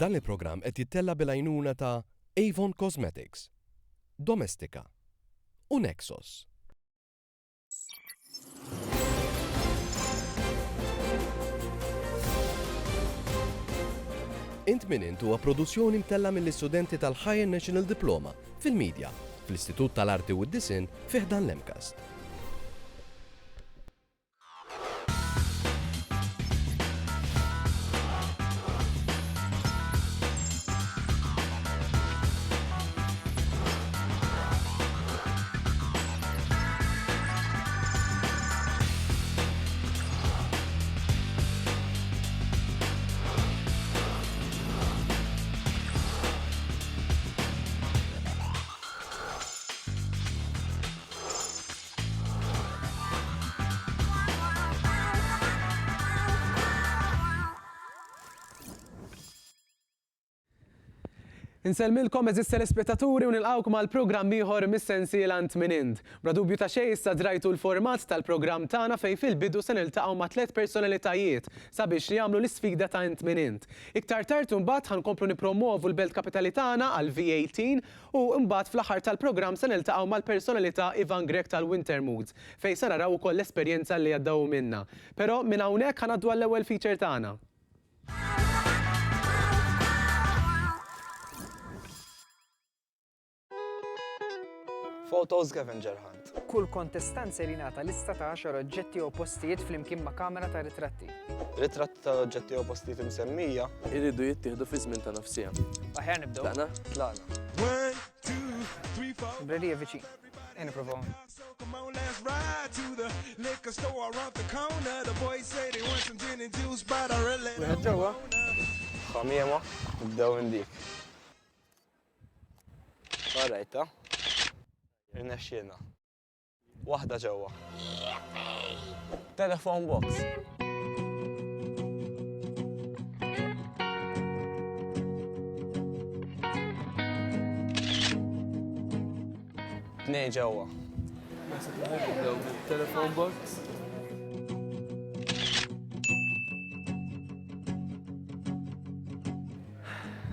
Dan il-programm qed jittella bil-għajnuna ta' Avon Cosmetics, Domestika u Nexos. Int min int huwa produzzjoni mtella mill-istudenti tal-Higher National Diploma fil-Media fl-Istitut tal-Arti u d-Disin fi ħdan l-Emcast. Inselmilkom eżis telespettaturi u nilqawkom għal programm ieħor mis-sensiela Ant min Int. Bla dubju ta' xejn issa drajtu l-format tal-programm tagħna fejn fil-bidu se niltaqgħu ma' 3 personalitajiet sabiex jagħmlu l-isfida ta' Ant min Int. Iktar tard imbagħad ħankomplu nippromovu l-Belt Kapitali tagħna għal V18 u mbagħad fl-aħħar tal-programm se niltaqgħu mal-personalità Ivan Grek tal-Winter Moods fejn se naraw ukoll l-esperjenza li għaddew minnha. Però minn hawnhekk ħanaddu għall-ewwel feature tagħna. Photo scavenger hunt. Kull kontestant se jingħata lista ta' 10 oġġetti u postijiet flimkien ma' kamera ta' ritratti. Ritratti ta' oġġetti u postijiet msemmija iridu jittieħdu fi żmien ta' nafsija. Aħjar nibdew. Tlaqna? Tlaqna. Brerija viċin. Nipprovaw. Wieħed ġewwa. Ħamiema, nibdew minn dik. Barrejta. Irnexxielna. Waħda ġewwa. Telephone box. Tnejn ġewwa. Telephone box.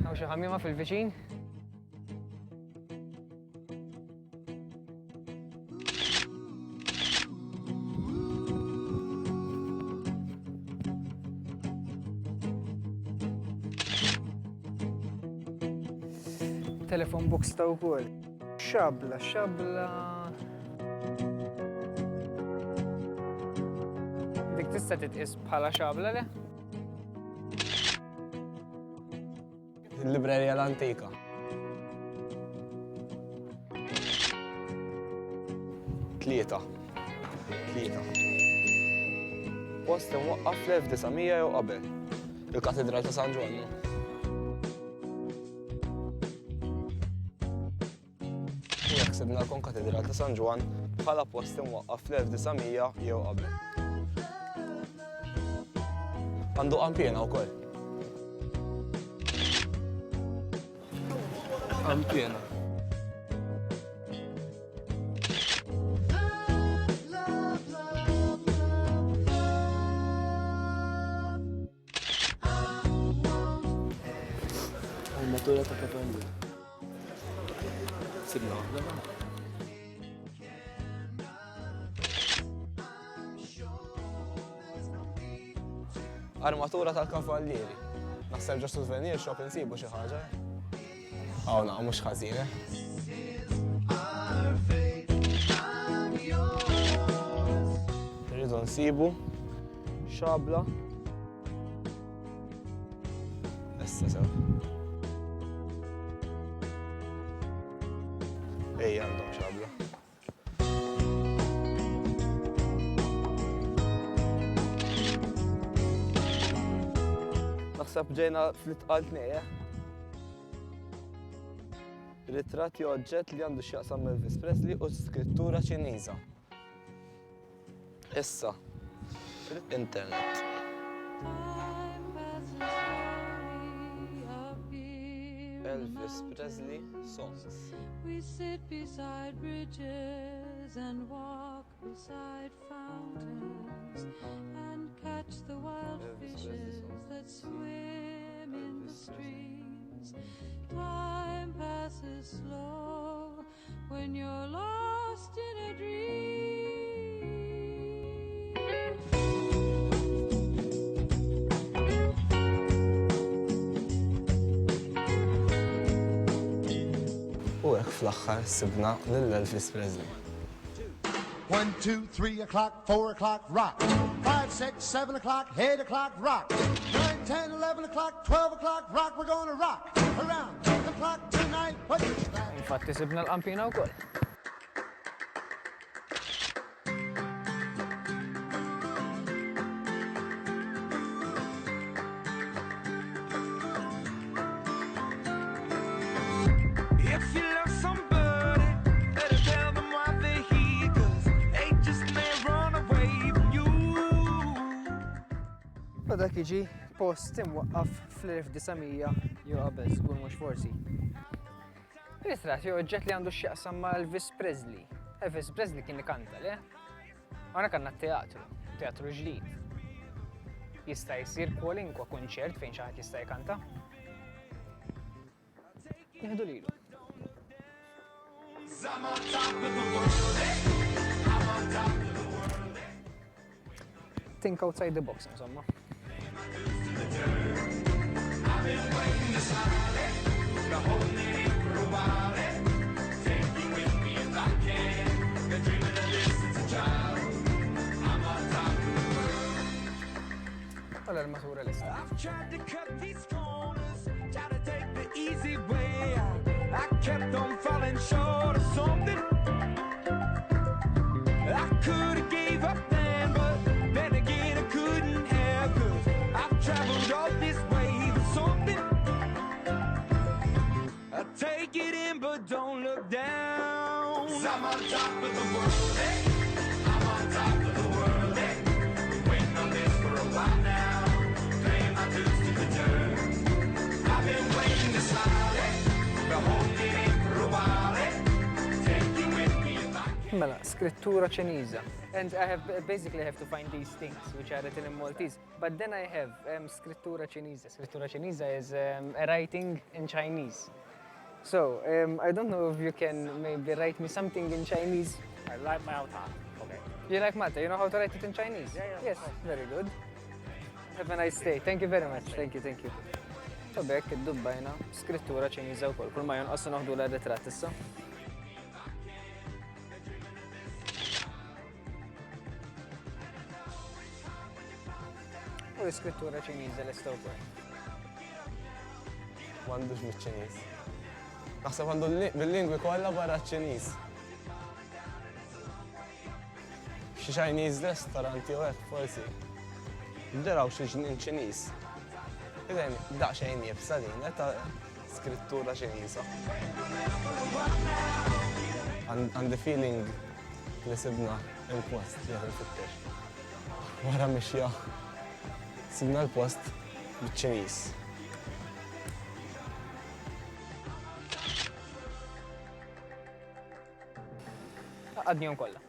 Hawn xi ħammiema fil-viċin? Telefon box ta' wkoll. Xabla. Dik tista' titqis bħala xabla le? Il-librerija l-antika. Tlieta. Post imwaqqaf fl-1900 jew qabel. Il-Katedral ta' San Ġwannu. Sibna l-Katedral ta' San Ġwan bħala post imwaqqaf fl-1900 jew qabel. Għandu qampjena wkoll. Qampjena. Armatura ta' kapelli. Sibna waħda. Armatura tal-kavallieri. Naħseb ġo souvenir shop insibu xi ħaġa. Hawn mhux ħażin. Irridu nsibu xabla. Issa sew. Ejja għandhom xabla. Naħseb ġejna fl-itqal tnejja. Ritratt jew oġġett li għandu x'jaqsam Elvis Presley u skrittura Ċiniża. Issa, internet. Elvis Presley songs. We sit beside bridges and walk beside fountains and catch the wild fishes that swim in the stream. this love when you're lost in a dream. U hekk fl-aħħar sibna lil Elvis Presley. 1, 2, 3 o'clock, 4 o'clock, rock. 5, 6, 7 o'clock, 8 o'clock, rock. 9, 10, 11 o'clock, 12 o'clock, rock. We're gonna rock around the clock tonight. What is that? Infatti sibna l-qampina wkoll. If you love somebody, better tell them why they're here, 'cause they just may run away from you. Dak jiġi post imwaqqaf fl-1900 jew qabel, żgur mhux forsi. Ritrat jew oġġett li għandu x'jaqsam ma' Elvis Presley. Elvis Presley kien ikanta, le? Għana kanna teatru ġdid. Jista' jsir kwalinkwa kunċert fejn xi ħadd jista' jkanta. Nieħdu lilu. Think outside the box, insomma. Allora l-matura l-istat. I've tried to cut these corners, try to take the easy way out. I kept on falling short of something. I could have gave up then, but then again I couldn't have, 'cause I've traveled all this way for something. I take it in, but don't look down. 'Cause I'm on top of the world, eh? I'm on top of the world, eh? Been waiting on this for a while now, paying my dues to the dirt. I've been waiting to smile, eh? Been holding it for a while, eh? Take you with me if I can. Mela, scrittura ċiniża. And I basically have to find these things which are written in Maltese. But then I have scrittura ċiniża. Scrittura ċiniża is a writing in Chinese. So, I don't know if you can maybe write me something in Chinese. I like Malta. Okay. You like Malta? You know how to write it in Chinese? Yeah. Yes, very good. Have a nice day. Thank you very much. Thank you. Tabek, id-dubba jena, scrittura ċiniża wkoll. Kull ma jonqossu naħdu l-ritratt issa. U l-scrittura ċiniża l-istaw wkoll. M'għandux miċ-Ċiniż. Naħseb għandu bil-lingwi kollha barra ċ-Ċiniż. Xi Chinese restauranti u hekk forsi. Ġaraw xi ġnien Ċiniż. Idejn daqsxejn jibsa din ta' skrittura Ċiniża. Għandi feeling li sibna il-post li qed infittex. Wara mixja sibna l-post biċ-Ċiniż. Għadnjom kollha.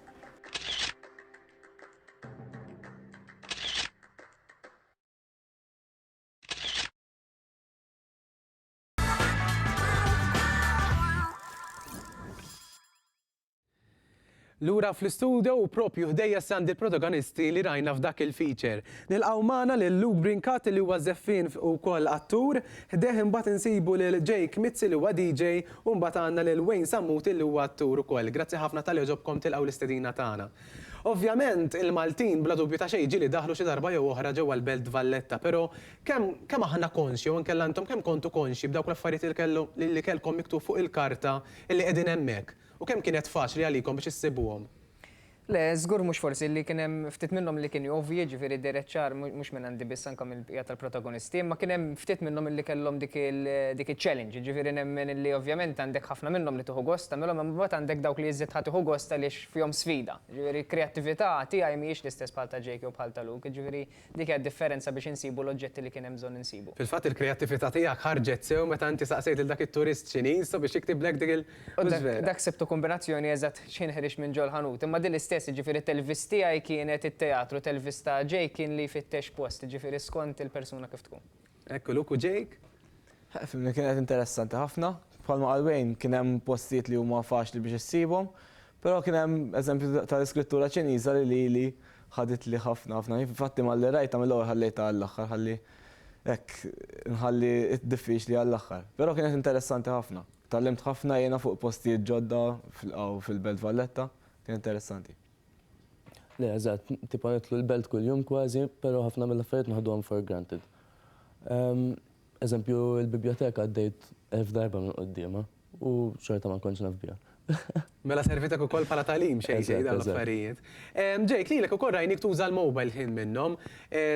Lura fl-studio u propju ħdejja sandi l-protagonisti li rajna f'dak il-feature. Nilqgħu magħna lil Luke Brincat li huwa żeffin ukoll attur, ħdeħ imbagħad insibu lil Jake Mitzi li huwa DJ u mbagħad għandna lil Wayne Sammut li huwa attur ukoll. Grazzi ħafna tal ġobkom tilqgħu l-istedina tagħna. Ovvjament il-Maltin bla dubju ta' xejn ġieli daħlu xi darba jew oħra ġewwa l-Belt Valletta, però kemm aħna konxi u nkella intom kemm kontu konxi b'dawk l-affarijiet li kellkom miktub fuq il-karta li qegħdin hemmhekk. U kemm kienet faċli għalikom biex issibuhom? Le, żgur mhux forsi li kien hemm ftit minnhom li kienu ovvji, ġifieri direċċar mhux minn għandi biss anke mill-bqija tal-protagonisti, imma kien hemm ftit minnhom li kellhom dik il-challenge, ġifieri nemmen li ovvjament għandek ħafna minnhom li tieħu gost, tagħmilhom imma mbagħad għandek dawk li jżid ħadd tieħu gost għaliex fihom sfida. Ġifieri kreattività tiegħi mhijiex l-istess bħal ta' Jake u bħal ta' Luke, ġifieri dik hija differenza biex insibu l-oġġetti li kien hemm bżonn insibu. Fil-fatt il-kreattività tiegħek ħarġet sew meta inti saqsejt il dak it-turist Ċiniż biex jiktib lek dik il- Dak sebtu kombinazzjoni eżatt xinħirix minn ġol ħanut, imma din l-istess ġifieri telvis tiegħi kienet it-teatru, telvis ta' Jake kien li jfittex post, ġifieri skont il-persuna kif tkun. Ekku Luke u Jake? Filmi kienet interessanti ħafna, bħalma għalwejn kien hemm postijiet li huma faċli biex issibhom, però kien hemm eżempju tal-iskrittura Ċiniża li ħadet li ħafna. Infatti malli rajta mill-ewwel ħallejta għall-aħħar ħalli hekk nħalli diffiċli għall-aħħar. Però kienet interessanti ħafna. Tallimt ħafna jiena fuq postijiet ġodda fil-Belt Valletta, kien interessanti. Le, eżatt, tipo nitlu l-belt kull-jum kważi, pero ħafna mill-affarijiet naħduhom for granted. Eżempju, il-biblioteka għaddejt 1000 darba minn qoddima u xorta ma kontx naf biha. Mela servitek ukoll bħala talim xejn dawn l-affarijiet. Ġejk lilek ukoll rajnik tuża l-mobile ħin minnhom.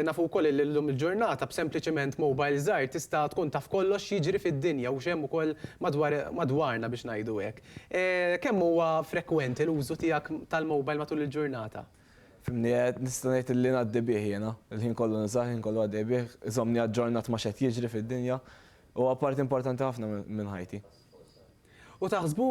Nafu wkoll illum il-ġurnata b'sempliċement mobile żgħar tista' tkun taf kollox jiġri fid-dinja u xemm ukoll madwarna biex ngħidu hekk. Kemm huwa frekwenti l-użu tiegħek tal-mobile matul il-ġurnata? Fimni nista' ngħid li ngħaddi bih jiena, il-ħin kollu niżgħar, il-ħin kollu għaddej bih, iżommni aġġornat ma' x'qed jiġri fid-dinja u parti importanti ħafna minn ħajti. U taħsbu,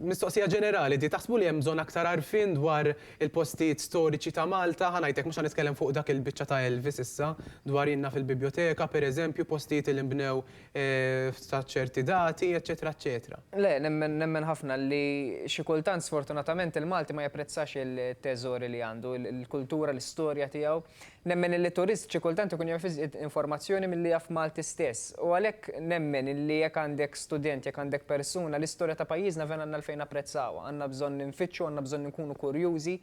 mistoqsija ġenerali, di taħsbu li hemm bżonn aktar għarfien dwar il-postijiet storiċi ta' Malta, ħanajtek mhux ħanitkellem fuq dak il-biċċa ta' Elvis issa, dwar inna fil-biblioteka, pereżempju, postijiet li nbnew ta' ċerti dati, eċetera, eċetera. Le, nemmen ħafna li xi kultant sfortunatament il-Malti ma japprezzax il-teżori li għandu, il-kultura, l-istorja tiegħu. Nemmen li turist xi kultant ikun jaf informazzjoni milli jaf Malti stess. U għalhekk nemmen li jekk għandek student, jekk għandek persuna, l-istorja ta' pajjiżna fejn għandna l-fejn apprezzawa, għandna bżonn ninfittxu, għandna bżonn nkunu kurjużi.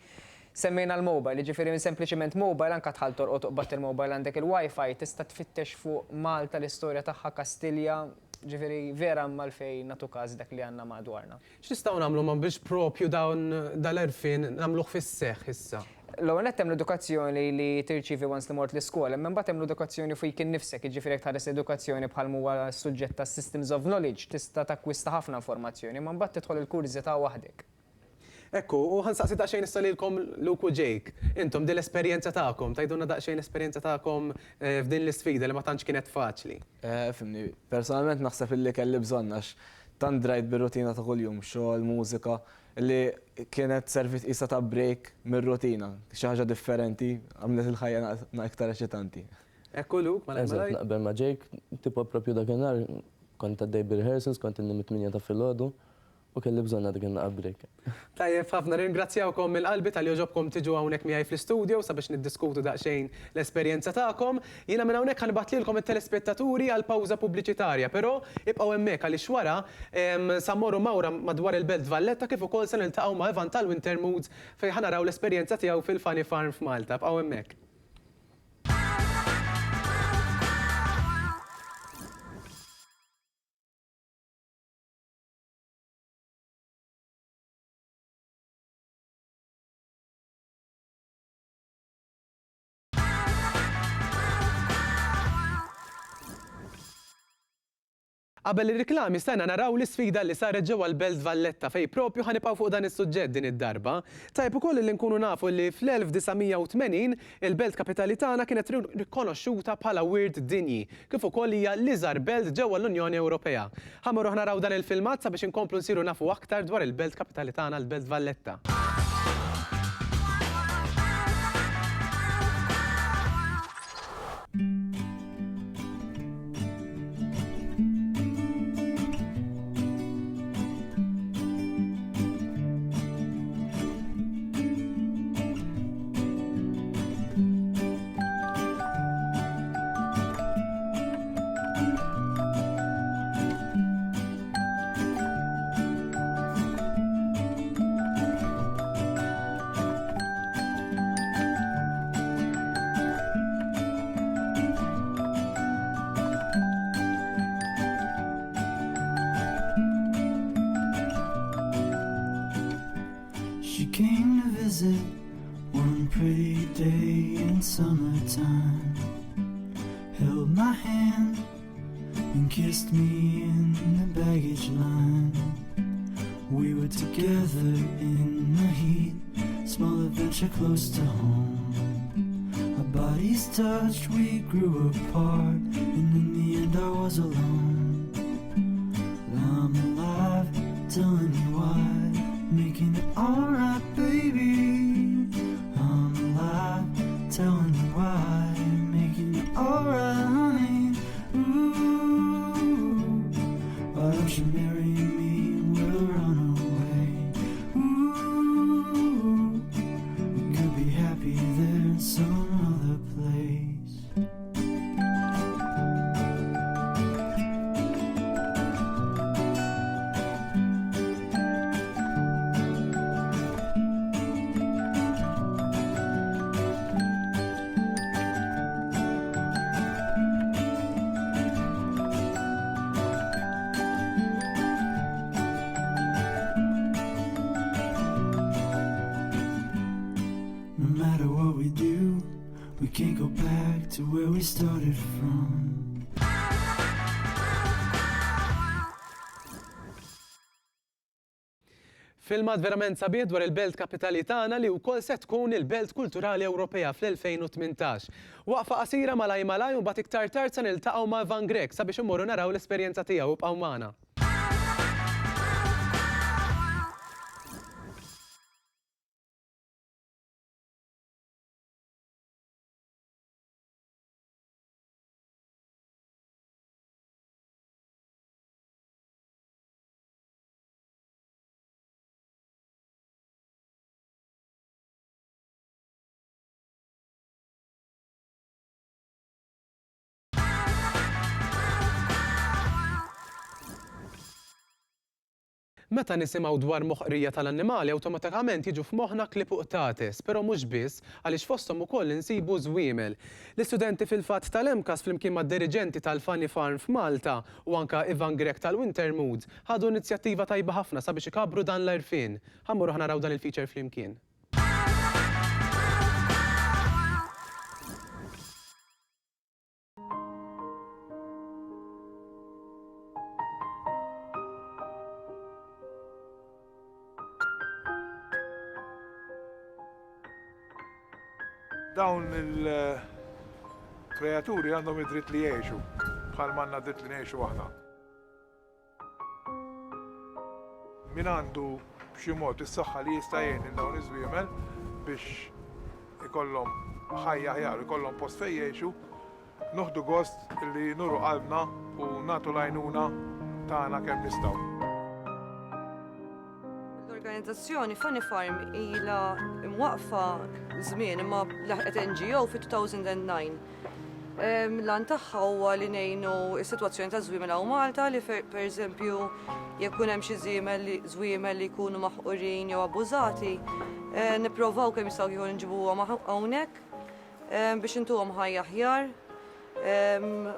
Semmejna l-mobile, ġifieri minn sempliċement mobile anke tħall torqod uqbad il-mobile għandek il-Wi-Fi tista' tfittex fuq Malta l-istorja tagħha Kastilja, ġifieri vera malfejn nagħtu każ dak li għandna madwarna. X'nistgħu nagħmlu ma biex propju dawn dal-erfien nagħmluh fis-seħħ issa? L-ewwel qed hemm l-edukazzjoni li tirċievi once li mort l-iskola, imma mbagħad hemm l-edukazzjoni fik innifsek, jiġifieri jekk tħares edukazzjoni bħal huwa suġġett ta' systems of knowledge, tista' takkwista ħafna informazzjoni, imma mbagħad tidħol il-kurżità waħdek. Ekku, u ħansaqsi daqsxejn issa lilkom Luke u Jake. Intom din l-esperjenza tagħkom, tgħidulna daqsxejn l-esperjenza tagħkom f'din l-isfida li ma tantx kienet faċli. Fimni, personalment naħseb illi kelli bżonn għax tant drajt bir-rutina ta' kuljum, xogħol, mużika, li kienet servit isa ta' break mir-rutina, xi ħaġa differenti, għamlet il-ħajja iktar eċitanti. Ekku Luke, ma Eżatt, naqbel ma' Jake, tipo propju dakinhar kont għaddej bir-rehearsals, kont inni mit-8 ta' filgħodu u kelli bżonna dik in-naqa' break. Tajjeb, ħafna ringrazzjawkom mill-qalbi tal-joġobkom tiġu hawnhekk miegħi fl-istudio sabiex niddiskutu daqsxejn l-esperjenza tagħkom. Jiena minn hawnhekk ħanibgħat lilkom it-telespettaturi għal pawża pubbliċitarja, però ibqgħu hemmhekk għaliex wara sa mmorru mawra madwar il-Belt Valletta kif ukoll se niltaqgħu ma' Evan tal-Winter Moods fejn ħanaraw l-esperjenza tiegħu fil-Funny Farm f'Malta. Bqgħu hemmhekk. Qabel ir-riklami stajna naraw l-isfida li saret ġewwa l-Belt Valletta fejn propju ħanibqgħu fuq dan is-suġġett din id-darba. Tajb ukoll li nkunu nafu li fl-1980 il-Belt Kapitali tagħna kienet rikonoxxuta bħala wirt dinji, kif ukoll hija l-iżgħar belt ġewwa l-Unjoni Ewropea. Ħamorru naraw dan il-filmat sabiex inkomplu nsiru nafu aktar dwar il-Belt Kapitali tagħna l-Belt Valletta. She came to visit one pretty day in summertime, held my hand and kissed me in the baggage line. We were together in the heat, small adventure close to home. Our bodies touched, we grew apart, and in the end I was alone. Now I'm alive, telling you why, making it alright, baby. I'm alive, telling you why, making it alright, honey. Ooh, why don't you marry me? can't go back to where we started from. Filmat verament sabiħ dwar il-belt kapitali tagħna li wkoll se tkun il-belt kulturali Ewropea fl-2018. Waqfa qasira malaj malaj u mbagħad iktar tard se niltaqgħu ma' Van Grek sabiex immorru naraw l-esperjenza tiegħu bqgħu magħna. Meta nisimgħu dwar moħqrija tal-annimali awtomatikament jiġu f'moħħna klipu qtates, però mhux biss għaliex fosthom ukoll insibu żwiemel. L-istudenti fil-fatt tal-MCAS flimkien mad-diriġenti tal-Funny Farm f'Malta u anke Ivan Grek tal-Wintermood ħadu inizjattiva tajba ħafna sabiex ikabru dan l-għerfien. Ħammurru naraw dan il-feature flimkien. Dawn il-kreaturi għandhom id-dritt li jgħixu, bħal manna dritt li jgħixu aħna. Min għandu b'xi mod is-saħħa li jista' jgħin lil dawn iż-żwiemel biex ikollhom ħajja aħjar, ikollhom post fejn jgħixu, noħdu gost li nuru qalbna u nagħtu l-għajnuna tagħna kemm nistgħu. L-organizzazzjoni Funny Farm ilha imwaqfa żmien imma laħqet NGO fi-2009. L-għan tagħha huwa li ngħinu s-sitwazzjoni ta' żwiemel hawn Malta li pereżempju jekk ikun hemm xi żwiemel li jkunu maħqurin jew abbużati, nippruvaw kemm jistgħu jkunu nġibuhom hawnhekk biex intuhom ħajja aħjar.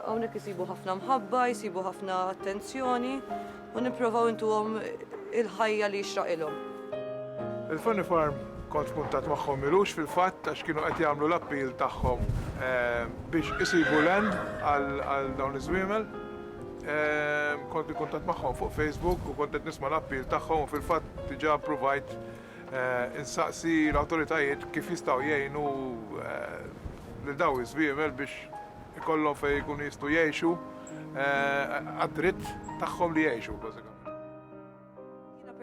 Hawnhekk isibu ħafna mħabba, jsibu ħafna attenzjoni u nippruvaw intuhom il-ħajja li jixraqilhom. Il-Funny Farm kont kuntat magħhom milux fil-fatt għax kienu qed jagħmlu l-appell tagħhom biex isibu land għal dawn iż-żwiemel. Kont kuntat magħhom fuq Facebook u kont qed nisma' l-appell tagħhom u fil-fatt diġà provajt insaqsi l-awtoritajiet kif jistgħu jgħinu lil dawn iż-żwiemel biex ikollhom fejn jkunu jistgħu jgħixu għad-dritt tagħhom li jgħixu.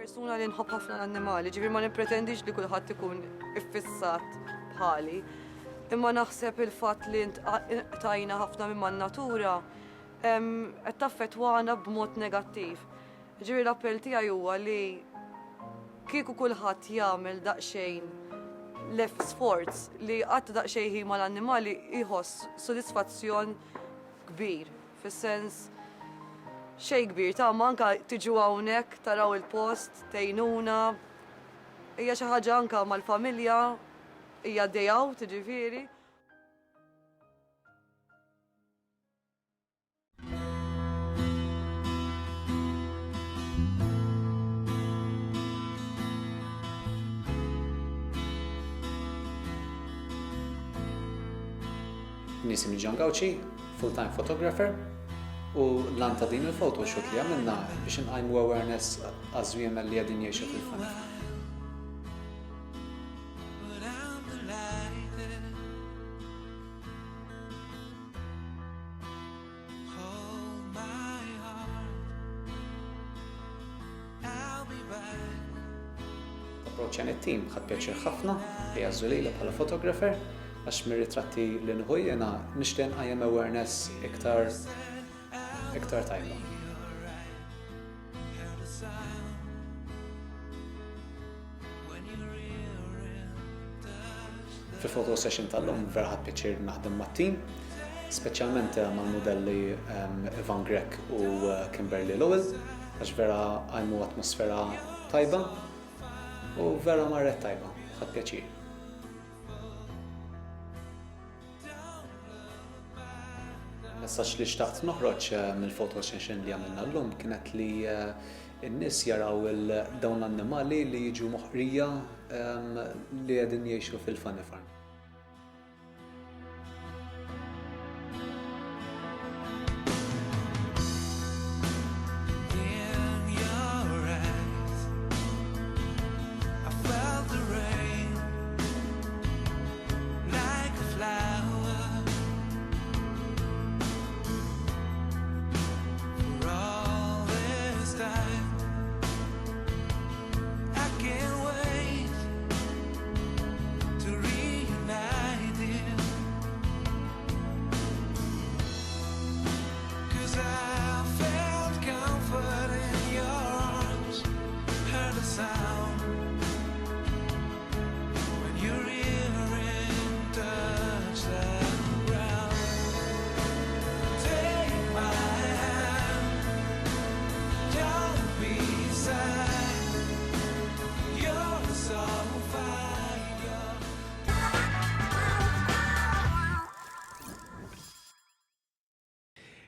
Persuna li nħobb ħafna l-annimali, ġifier ma nippretendix li kulħadd ikun iffissat bħali. Imma naħseb il-fatt li tajna ħafna minn man-natura qed taffettwana b'mod negattiv. Ġifier l-appell tiegħi huwa li kieku kulħadd jagħmel daqsxejn l-sforz li qatt daqsxejn ħin mal-annimali jħoss sodisfazzjon kbir, fis-sens xej kbir, ta' manka tiġu hawnhekk, taraw il-post, tgħinuna. Hija xi ħaġa anke mal-familja, hija day out, ġifieri. Nisim John Gauci, full-time photographer. U l-lan ta' din il-photoshoot li għamilna biex nqajmu awareness għaż-żwiemel li għadin jgħixu fil-Funny Farm. Approċċjan it-tim ħadd pjaċir ħafna li għażu lilha bħala photographer għax mir-ritratti li nħu jiena nixtieq nqajjem awareness iktar tajba. Fil-photo session tal-lum vera ħadd pjaċir naħdem mat-tim, speċjalment mal-modelli Ivan Grek u Kimberly Lowell, għax vera għajmu atmosfera tajba u vera marret tajba, ħadd pjaċir. Messaġġ li xtaqt noħroġ mill-photo session li għamilna llum kienet li n-nies jaraw dawn l-annimali li jiġu moħqrija li qegħdin jgħixu fil-Funny Farm.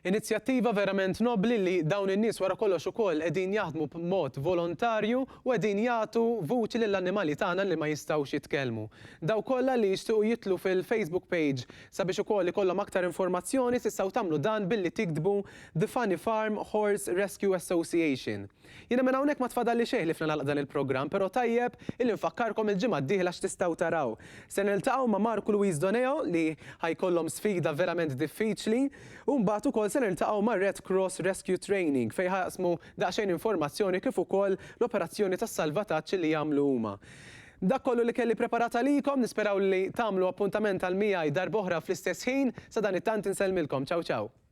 Inizjattiva verament nobli li dawn in-nies wara kollox ukoll qegħdin jaħdmu b'mod volontarju u qegħdin jagħtu vuċi lill-annimali tagħna li ma jistgħux jitkellmu. Daw kollha li jixtiequ jitlu fil-Facebook page sabiex ukoll ikollhom aktar informazzjoni tistgħu tagħmlu dan billi tiktbu The Funny Farm Horse Rescue Association. Jiena minn hawnhekk ma tfadalli xejn li fnagħlaq dan il-programm, però tajjeb illi nfakkarkom il-ġimgħa d-dieħla x'tistgħu taraw. Se niltaqgħu ma' Marco Luis Doneo li ħajkollhom sfida verament diffiċli u mbagħad ukoll se niltaqgħu ma' Red Cross Rescue Training fejn ħaqsmu daqsxejn informazzjoni kif ukoll l-operazzjoni tas-salvataġġ li jagħmlu huma. Dak kollu li kelli preparata likom, nisperaw li tagħmlu appuntament għal miegħi darb'oħra fl-istess ħin, sa dan it-tant insellmilkom. Ciao ciao.